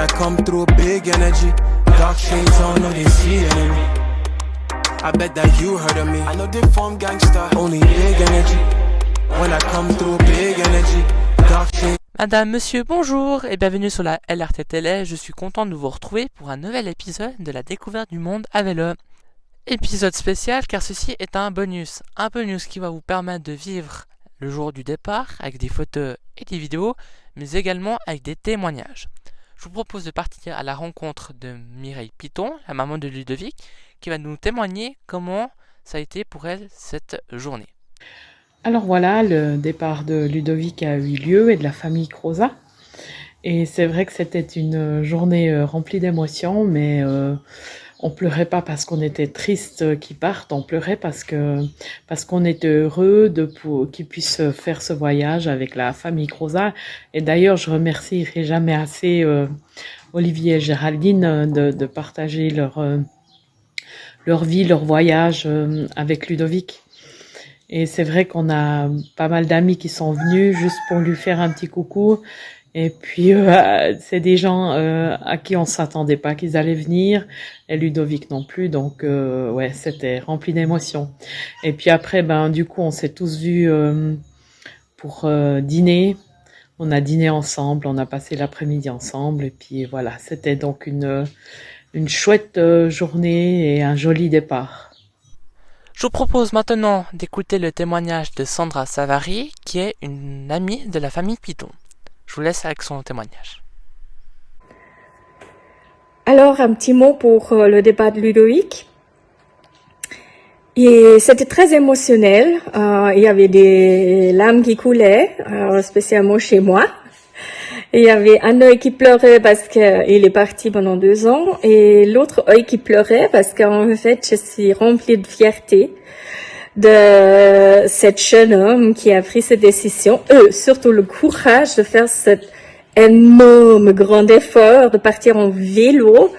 I come through big energy, dark shades on, no they see enemy. I bet that you heard of me. I know they form gangsta, only big energy. When I come through big energy, dark shades. Madame, monsieur, bonjour et bienvenue sur la LRT Télé. Je suis content de vous retrouver pour un nouvel épisode de la découverte du monde à vélo. Épisode spécial car ceci est un bonus qui va vous permettre de vivre le jour du départ avec des photos et des vidéos, mais également avec des témoignages. Je vous propose de partir à la rencontre de Mireille Piton, la maman de Ludovic, qui va nous témoigner comment ça a été pour elle cette journée. Alors voilà, le départ de Ludovic a eu lieu et de la famille Croza. Et c'est vrai que c'était une journée remplie d'émotions, mais on pleurait pas parce qu'on était triste qu'ils partent, on pleurait parce qu'on était heureux qu'ils puissent faire ce voyage avec la famille Croza. Et d'ailleurs, je remercierai jamais assez Olivier et Géraldine de partager leur vie, leur voyage avec Ludovic. Et c'est vrai qu'on a pas mal d'amis qui sont venus juste pour lui faire un petit coucou. Et puis, c'est des gens à qui on s'attendait pas qu'ils allaient venir. Et Ludovic non plus. Donc, ouais, c'était rempli d'émotions. Et puis après, du coup, on s'est tous vus pour dîner. On a dîné ensemble. On a passé l'après-midi ensemble. Et puis, voilà, c'était donc une chouette journée et un joli départ. Je vous propose maintenant d'écouter le témoignage de Sandra Savary, qui est une amie de la famille Piton. Je vous laisse avec son témoignage. Alors, un petit mot pour le départ de Ludovic. Et c'était très émotionnel. Il y avait des larmes qui coulaient, spécialement chez moi. Et il y avait un œil qui pleurait parce qu'il est parti pendant 2 ans et l'autre œil qui pleurait parce qu'en fait, je suis remplie de fierté de cet jeune homme qui a pris cette décision. Surtout le courage de faire cet énorme grand effort de partir en vélo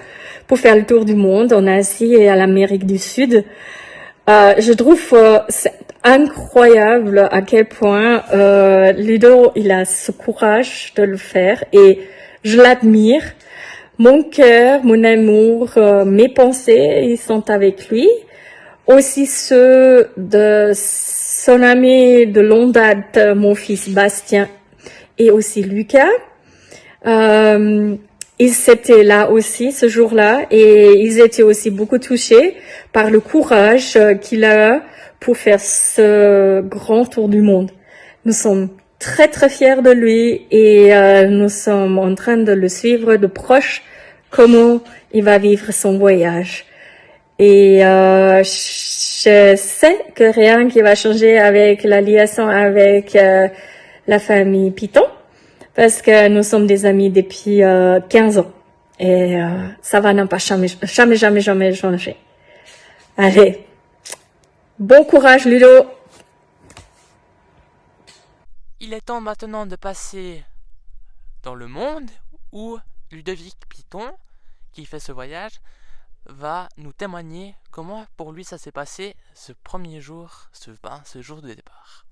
pour faire le tour du monde en Asie et à l'Amérique du Sud. Je trouve c'est incroyable à quel point Ludo il a ce courage de le faire et je l'admire. Mon cœur, mon amour, mes pensées, ils sont avec lui. Aussi ceux de son ami de longue date, mon fils Bastien et aussi Lucas. Ils étaient là aussi ce jour-là et ils étaient aussi beaucoup touchés par le courage qu'il a pour faire ce grand tour du monde. Nous sommes très très fiers de lui et nous sommes en train de le suivre de proche comment il va vivre son voyage. Et je sais que rien qui va changer avec la liaison avec la famille Piton. Parce que nous sommes des amis depuis 15 ans. Et ça va n'a pas jamais changer. Allez. Bon courage, Ludo. Il est temps maintenant de passer dans le monde où Ludovic Piton, qui fait ce voyage, va nous témoigner comment pour lui ça s'est passé ce premier jour, ce jour de départ.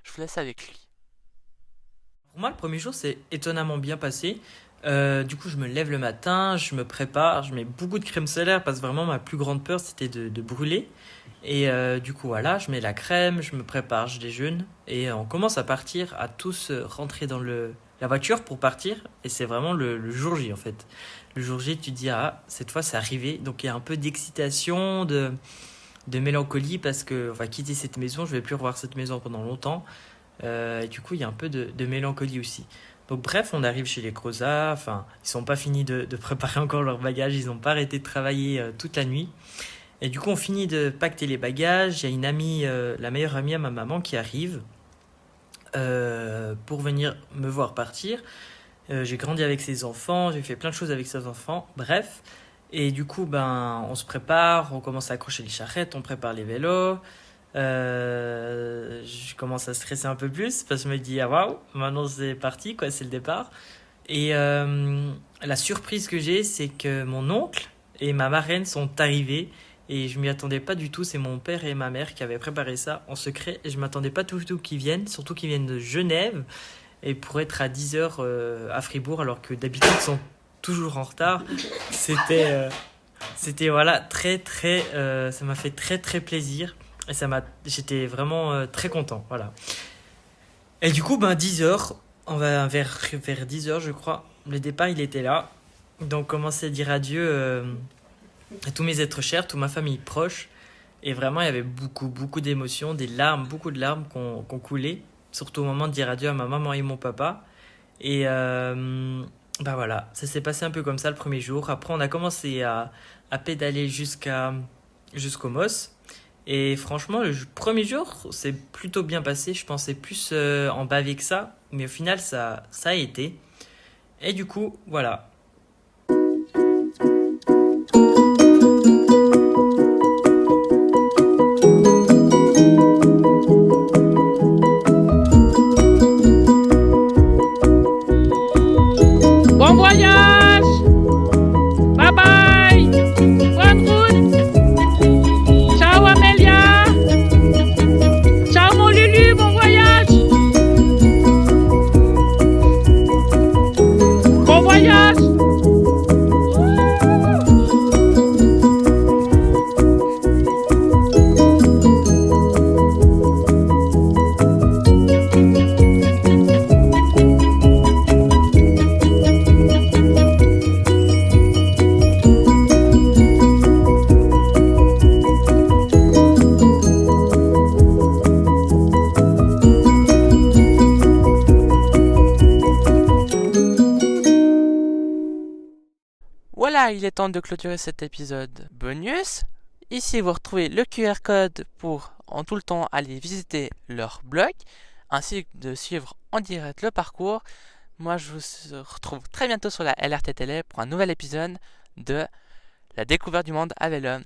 Je vous laisse avec lui. Pour moi, le premier jour, c'est étonnamment bien passé. Du coup, je me lève le matin, je me prépare, je mets beaucoup de crème solaire parce que vraiment, ma plus grande peur, c'était de brûler. Et du coup, voilà, je mets la crème, je me prépare, je déjeune. Et on commence à partir, à tous rentrer dans la voiture pour partir. Et c'est vraiment le jour J, en fait. Le jour J, tu te dis, cette fois, c'est arrivé. Donc, il y a un peu d'excitation, de mélancolie parce qu'on va quitter cette maison. Je ne vais plus revoir cette maison pendant longtemps. Et du coup, il y a un peu de mélancolie aussi. Donc bref, on arrive chez les Croza. Enfin, ils sont pas finis de préparer encore leurs bagages. Ils n'ont pas arrêté de travailler toute la nuit. Et du coup, on finit de pacter les bagages. Il y a une amie, la meilleure amie à ma maman qui arrive pour venir me voir partir. J'ai grandi avec ses enfants. J'ai fait plein de choses avec ses enfants. Bref. Et du coup, on se prépare. On commence à accrocher les charrettes. On prépare les vélos. Je commence à stresser un peu plus parce que je me dis waouh, maintenant c'est parti quoi, c'est le départ. Et la surprise que j'ai, c'est que mon oncle et ma marraine sont arrivés et je m'y attendais pas du tout. C'est mon père et ma mère qui avaient préparé ça en secret et je m'attendais pas du tout qu'ils viennent, surtout qu'ils viennent de Genève et pour être à 10h à Fribourg alors que d'habitude ils sont toujours en retard. C'était voilà, très, très, ça m'a fait très, très plaisir. Et j'étais vraiment très content, voilà. Et du coup, 10h, on va vers 10h, je crois. Le départ, il était là. Donc, commencer à dire adieu à tous mes êtres chers, toute ma famille proche. Et vraiment, il y avait beaucoup, beaucoup d'émotions, des larmes, beaucoup de larmes qu'on coulait. Surtout au moment de dire adieu à ma maman et mon papa. Et voilà, ça s'est passé un peu comme ça le premier jour. Après, on a commencé à pédaler jusqu'au Moss. Et franchement, premier jour, c'est plutôt bien passé. Je pensais plus en baver que ça. Mais au final, ça a été. Et du coup, voilà. Bon voyage! Bye bye! Bonne route! Ciao Amélia! Ciao mon Lulu, bon voyage! Bon voyage! Voilà, il est temps de clôturer cet épisode bonus. Ici, vous retrouvez le QR code pour en tout le temps aller visiter leur blog, ainsi que de suivre en direct le parcours. Moi, je vous retrouve très bientôt sur la LRTTL pour un nouvel épisode de La découverte du monde à vélo.